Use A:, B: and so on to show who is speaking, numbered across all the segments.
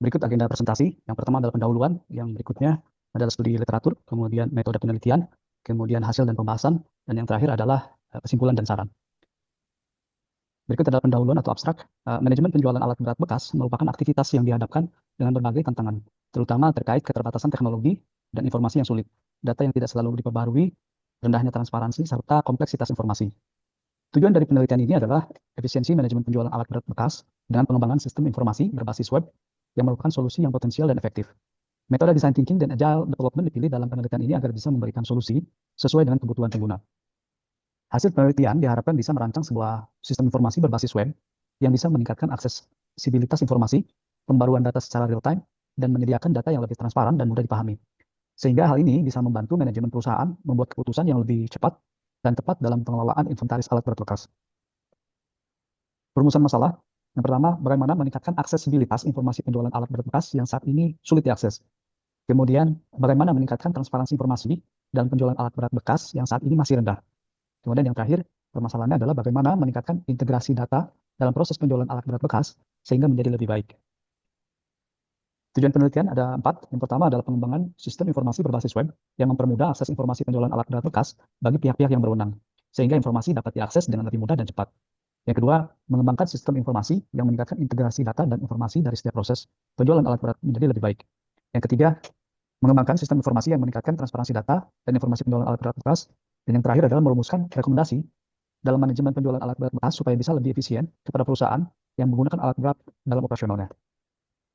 A: Berikut agenda presentasi. Yang pertama adalah pendahuluan, yang berikutnya adalah studi literatur, kemudian metode penelitian, kemudian hasil dan pembahasan, dan yang terakhir adalah kesimpulan dan saran. Berikut adalah pendahuluan atau abstrak. Manajemen penjualan alat berat bekas merupakan aktivitas yang dihadapkan dengan berbagai tantangan, terutama terkait keterbatasan teknologi dan informasi yang sulit, data yang tidak selalu diperbarui, rendahnya transparansi, serta kompleksitas informasi. Tujuan dari penelitian ini adalah efisiensi manajemen penjualan alat berat bekas dengan pengembangan sistem informasi berbasis web yang merupakan solusi yang potensial dan efektif. Metode design thinking dan agile development dipilih dalam penelitian ini agar bisa memberikan solusi sesuai dengan kebutuhan pengguna. Hasil penelitian diharapkan bisa merancang sebuah sistem informasi berbasis web yang bisa meningkatkan aksesibilitas informasi, pembaruan data secara real-time, dan menyediakan data yang lebih transparan dan mudah dipahami. Sehingga hal ini bisa membantu manajemen perusahaan membuat keputusan yang lebih cepat dan tepat dalam pengelolaan inventaris alat berat bekas. Perumusan masalah. Yang pertama, bagaimana meningkatkan aksesibilitas informasi penjualan alat berat bekas yang saat ini sulit diakses. Kemudian, bagaimana meningkatkan transparansi informasi dalam penjualan alat berat bekas yang saat ini masih rendah. Kemudian yang terakhir, permasalahannya adalah bagaimana meningkatkan integrasi data dalam proses penjualan alat berat bekas sehingga menjadi lebih baik. Tujuan penelitian ada 4. Yang pertama adalah pengembangan sistem informasi berbasis web yang mempermudah akses informasi penjualan alat berat bekas bagi pihak-pihak yang berwenang, sehingga informasi dapat diakses dengan lebih mudah dan cepat. Yang kedua, mengembangkan sistem informasi yang meningkatkan integrasi data dan informasi dari setiap proses penjualan alat berat menjadi lebih baik. Yang ketiga, mengembangkan sistem informasi yang meningkatkan transparansi data dan informasi penjualan alat berat bekas. Dan yang terakhir adalah merumuskan rekomendasi dalam manajemen penjualan alat berat bekas supaya bisa lebih efisien kepada perusahaan yang menggunakan alat berat dalam operasionalnya.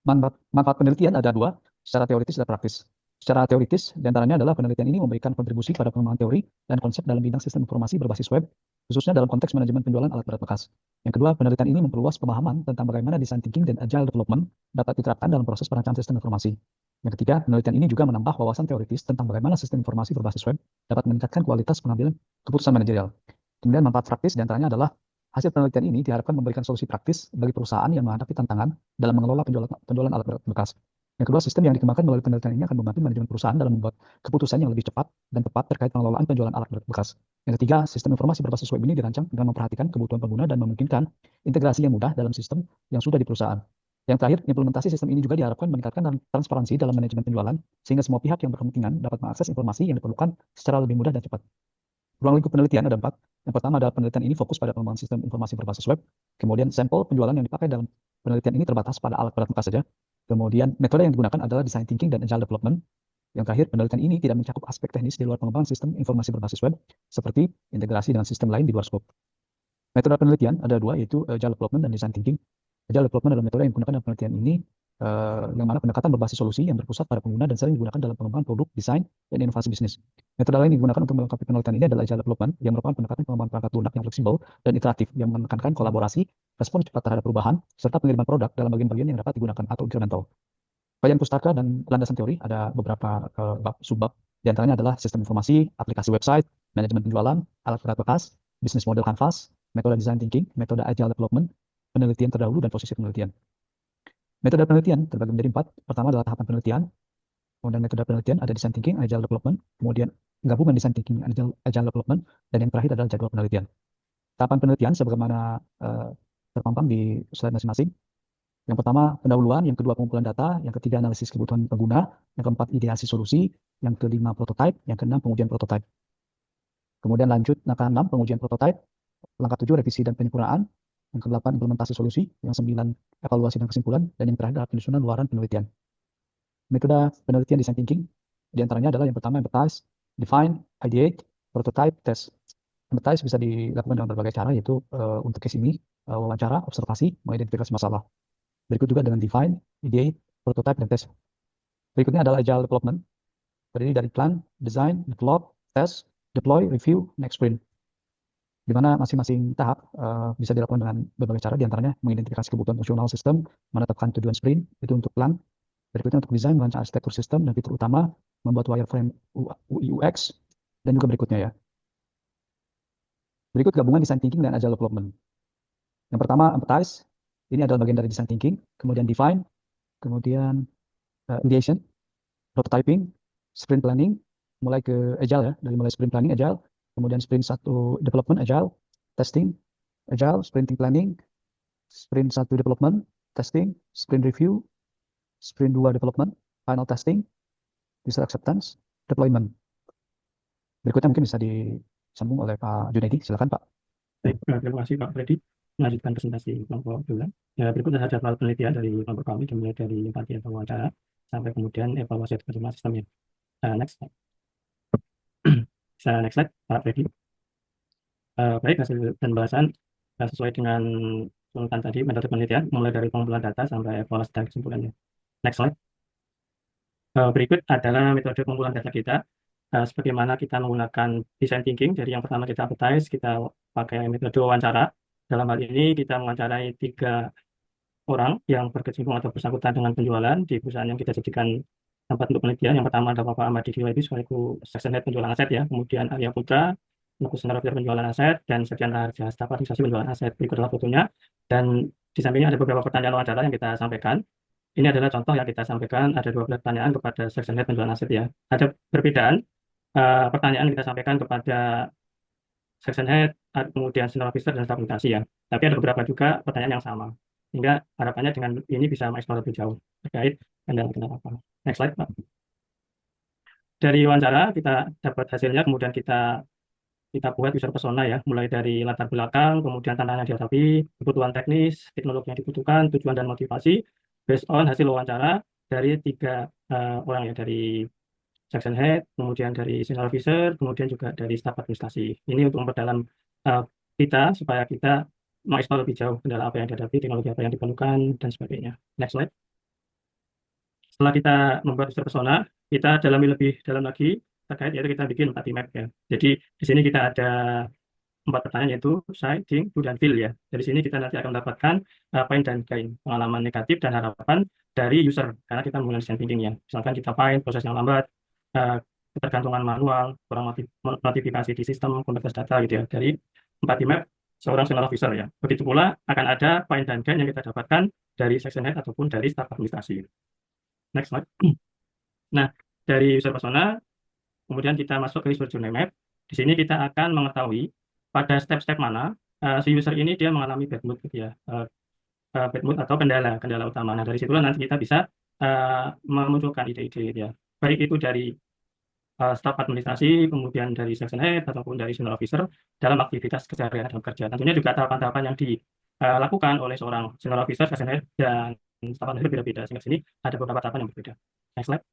A: Manfaat penelitian ada 2, secara teoritis dan praktis. Secara teoritis, diantaranya adalah penelitian ini memberikan kontribusi pada pengembangan teori dan konsep dalam bidang sistem informasi berbasis web, khususnya dalam konteks manajemen penjualan alat berat bekas. Yang kedua, penelitian ini memperluas pemahaman tentang bagaimana design thinking dan agile development dapat diterapkan dalam proses perancangan sistem informasi. Yang ketiga, penelitian ini juga menambah wawasan teoritis tentang bagaimana sistem informasi berbasis web dapat meningkatkan kualitas pengambilan keputusan manajerial. Kemudian manfaat praktis diantaranya adalah hasil penelitian ini diharapkan memberikan solusi praktis bagi perusahaan yang menghadapi tantangan dalam mengelola penjualan alat berat bekas. Yang kedua, sistem yang dikembangkan melalui penelitian ini akan membantu manajemen perusahaan dalam membuat keputusan yang lebih cepat dan tepat terkait pengelolaan penjualan alat berat bekas. Yang ketiga, sistem informasi berbasis web ini dirancang dengan memperhatikan kebutuhan pengguna dan memungkinkan integrasi yang mudah dalam sistem yang sudah di perusahaan. Yang terakhir, implementasi sistem ini juga diharapkan meningkatkan transparansi dalam manajemen penjualan, sehingga semua pihak yang berkepentingan dapat mengakses informasi yang diperlukan secara lebih mudah dan cepat. Ruang lingkup penelitian ada 4. Yang pertama adalah penelitian ini fokus pada pengembangan sistem informasi berbasis web. Kemudian sampel penjualan yang dipakai dalam penelitian ini terbatas pada alat berat bekas saja. Kemudian metode yang digunakan adalah design thinking dan agile development. Yang terakhir, penelitian ini tidak mencakup aspek teknis di luar pengembangan sistem informasi berbasis web, seperti integrasi dengan sistem lain di luar skop. Metode penelitian ada 2, yaitu agile development dan design thinking. Agile development adalah metode yang digunakan dalam penelitian ini, yang mana pendekatan berbasis solusi yang berpusat pada pengguna dan sering digunakan dalam pengembangan produk, desain, dan inovasi bisnis. Metode lain yang digunakan untuk melengkapi penelitian ini adalah agile development, yang merupakan pendekatan pengembangan perangkat lunak yang fleksibel dan iteratif, yang menekankan kolaborasi, respon cepat terhadap perubahan, serta pengiriman produk dalam bagian-bagian yang dapat digunakan atau incremental. Kajian pustaka dan landasan teori ada beberapa subbab. Di antaranya adalah sistem informasi, aplikasi website, manajemen penjualan, alat berat bekas, bisnis model canvas, metode design thinking, metode agile development, penelitian terdahulu, dan posisi penelitian. Metode penelitian terbagi menjadi 4. Pertama adalah tahapan penelitian, kemudian metode penelitian ada design thinking, agile development, kemudian gabungan design thinking, agile development, dan yang terakhir adalah jadwal penelitian. Tahapan penelitian sebagaimana terpampang di slide masing-masing. Yang pertama, pendahuluan. Yang kedua, pengumpulan data. Yang ketiga, analisis kebutuhan pengguna. Yang keempat, ideasi solusi. Yang kelima, prototype. Yang keenam, pengujian prototype. Kemudian lanjut, langkah 6, pengujian prototype. Langkah 7, revisi dan penyempurnaan. Yang ke-8, implementasi solusi. Yang 9, evaluasi dan kesimpulan. Dan yang terakhir adalah penyusunan luaran penelitian. Metode penelitian design thinking, diantaranya adalah yang pertama, empathize, define, ideate, prototype, test. Empathize bisa dilakukan dengan berbagai cara, yaitu untuk case ini, wawancara, observasi, mengidentifikasi masalah. Berikut juga dengan define, ideate, prototype, dan test. Berikutnya adalah agile development, terdiri dari plan, design, develop, test, deploy, review, and sprint. Di mana masing-masing tahap bisa dilakukan dengan berbagai cara, diantaranya mengidentifikasi kebutuhan fungsional sistem, menetapkan tujuan sprint, itu untuk plan. Berikutnya untuk desain, merancang arsitektur sistem dan fitur utama, membuat wireframe UI UX, dan juga berikutnya ya. Berikut gabungan design thinking dan agile development. Yang pertama, empathize. Ini adalah bagian dari design thinking. Kemudian define, kemudian ideation, prototyping, sprint planning, mulai ke agile ya, dari mulai sprint planning agile, kemudian sprint 1 development agile, testing agile, sprinting planning, sprint 1 development, testing, sprint review, sprint 2 development, final testing, user acceptance, deployment. Berikutnya mungkin bisa disambung oleh Pak Junaidi. Silakan Pak.
B: Baik, terima kasih Pak Freddy. Melanjutkan presentasi kelompok bulan. Ya, berikut adalah jadwal penelitian dari kelompok kami, dimulai dari latihan wawancara sampai kemudian evaluasi kerjasama sistemnya. Next slide. Next slide, Pak Freddy. Baik, hasil dan bahasan sesuai dengan urutan tadi, metode penelitian, mulai dari pengumpulan data sampai evaluasi dan kesimpulannya. Next slide. Berikut adalah metode pengumpulan data kita. Sebagaimana kita menggunakan design thinking, jadi yang pertama kita advertise, kita pakai metode wawancara. Dalam hal ini kita mewawancarai 3 orang yang berkecimpung atau bersangkutan dengan penjualan di perusahaan yang kita jadikan tempat untuk penelitian. Yang pertama adalah Bapak Ahmad Didi Wahyudi selaku Section Head penjualan aset ya, kemudian Arya Putra selaku Senior Officer penjualan aset, dan Septian Raharja staf administrasi penjualan aset. Berikut adalah fotonya, dan di sampingnya ada beberapa pertanyaan wawancara yang kita sampaikan. Ini adalah contoh yang kita sampaikan, ada 12 pertanyaan kepada Section Head penjualan aset ya. Ada perbedaan pertanyaan yang kita sampaikan kepada Section Head, kemudian Senior Officer dan staf administrasi ya. Tapi ada beberapa juga pertanyaan yang sama. Sehingga harapannya dengan ini bisa mengeksplor lebih jauh terkait kendala-kendala apa. Next slide, Pak. Dari wawancara kita dapat hasilnya, kemudian kita buat user persona ya, mulai dari latar belakang, kemudian tantangan yang dihadapi, kebutuhan teknis, teknologi yang dibutuhkan, tujuan dan motivasi, based on hasil wawancara dari 3 orang ya, dari section head, kemudian dari senior officer, kemudian juga dari staf administrasi. Ini untuk memperdalam kita supaya kita mengeksplor lebih jauh kendala apa yang dihadapi, teknologi apa yang diperlukan, dan sebagainya. Next slide. Setelah kita membuat user persona, kita dalami lebih dalam lagi terkait, yaitu kita bikin 4 map ya. Jadi di sini kita ada 4 pertanyaan, yaitu say, think, do, dan feel ya. Dari sini kita nanti akan mendapatkan pain dan gain, pengalaman negatif dan harapan dari user, karena kita menggunakan design thinking ya. Misalkan kita pain, proses yang lambat, ketergantungan manual, kurang notifikasi di sistem, kompleksitas data gitu ya. Dari 4 map seorang senior officer ya. Begitu pula akan ada pain dan gain yang kita dapatkan dari section head ataupun dari staf administrasi. Next slide. Nah, dari user persona, kemudian kita masuk ke user journey map. Di sini kita akan mengetahui pada step-step mana si user ini dia mengalami bad mood gitu ya. Bad mood atau kendala utama. Nah, dari situlah nanti kita bisa memunculkan ide-ide gitu ya. Baik itu dari staf administrasi, kemudian dari section head ataupun dari senior officer dalam aktivitas keseharian dalam kerja. Tentunya juga tahapan-tahapan yang dilakukan oleh seorang senior officer, section head, dan staf administrasi berbeda. Sehingga di sini ada beberapa tahapan yang berbeda. Next slide.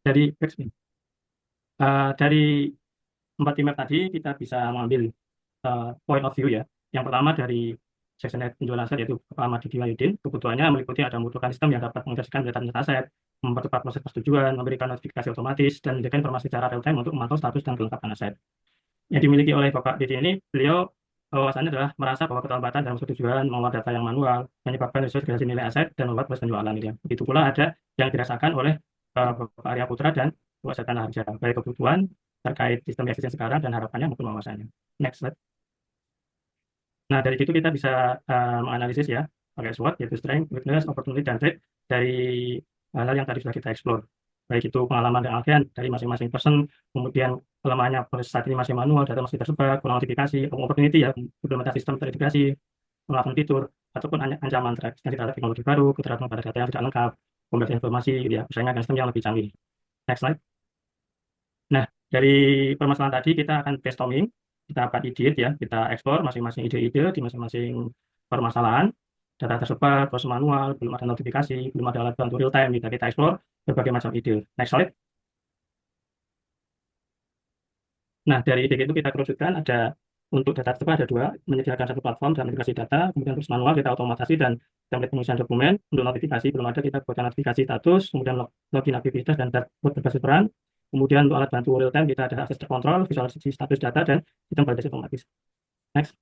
B: Dari dari 4 map tadi kita bisa mengambil point of view ya. Yang pertama dari section head penjualan aset, yaitu Pak Ahmad Didi Wahyudi. Kebutuhannya meliputi ada membutuhkan sistem yang dapat mengintegrasikan data aset, mempercepat proses persetujuan, memberikan notifikasi otomatis, dan memberikan informasi secara real time untuk memantau status dan kelengkapan aset. Yang dimiliki oleh Bapak Didi ini, beliau wawasannya adalah merasa bahwa keterlambatan dalam persetujuan, mengolah data yang manual, menyebabkan realisasi nilai aset dan membuat proses penjualan gitu ya. Begitu pula ada yang dirasakan oleh Bapak Arya Putra dan Bapak Septian Raharja, baik kebutuhan terkait sistem yang eksisten sekarang dan harapannya maupun wawasannya. Next slide. Nah, dari situ kita bisa menganalisis ya, pakai SWOT, yaitu strength, weakness, opportunity, dan threat dari hal yang tadi sudah kita explore. Baik itu pengalaman dan alfian dari masing-masing person, kemudian kelemahannya proses saat ini masih manual, data masih tersebar, kurang notifikasi, opportunity ya, implementasi sistem terintegrasi, penerapan fitur, ataupun ancaman terhadap teknologi baru, ketergantungan pada data yang tidak lengkap, pemberian informasi, gitu ya, persaingan dengan sistem yang lebih canggih. Next slide. Nah, dari permasalahan tadi kita akan brainstorming, kita dapat ide ya, kita eksplor masing-masing ide-ide di masing-masing permasalahan, data tersebar, proses manual, belum ada notifikasi, belum ada alat bantu real time, kita eksplor berbagai macam ide. Next slide. Nah, dari ide itu kita kerucutkan ada untuk data tersebar ada 2, menyediakan satu platform dan integrasi data, kemudian proses manual kita otomatisasi dan template pengisian dokumen. Untuk notifikasi belum ada, kita buatkan notifikasi status, kemudian login aktivitas dan dashboard berbasis peran. Kemudian untuk alat bantu real time kita ada akses terkontrol, visualisasi status data, dan sistem validasi otomatis. Next.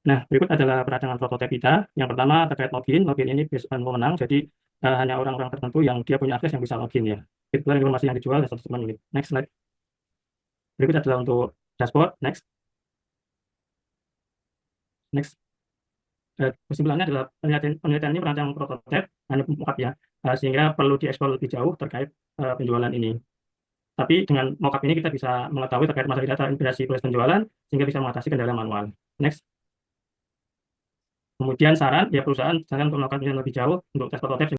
B: Nah, berikut adalah peradangan prototipe kita. Yang pertama terkait login. Login ini based on wewenang, jadi hanya orang-orang tertentu yang dia punya akses yang bisa login ya. Itulah informasi yang dijual dan status unit. Next slide. Berikut adalah untuk dashboard. Next. Next. Kesimpulannya adalah penelitian ini merancang prototipe hanya mockup ya, sehingga perlu dieksplor lebih jauh terkait penjualan ini. Tapi dengan mockup ini kita bisa mengetahui terkait masalah data integrasi proses penjualan sehingga bisa mengatasi kendala manual. Next. Kemudian saran, ya perusahaan saran untuk melakukan penelitian lebih jauh untuk tes prototipe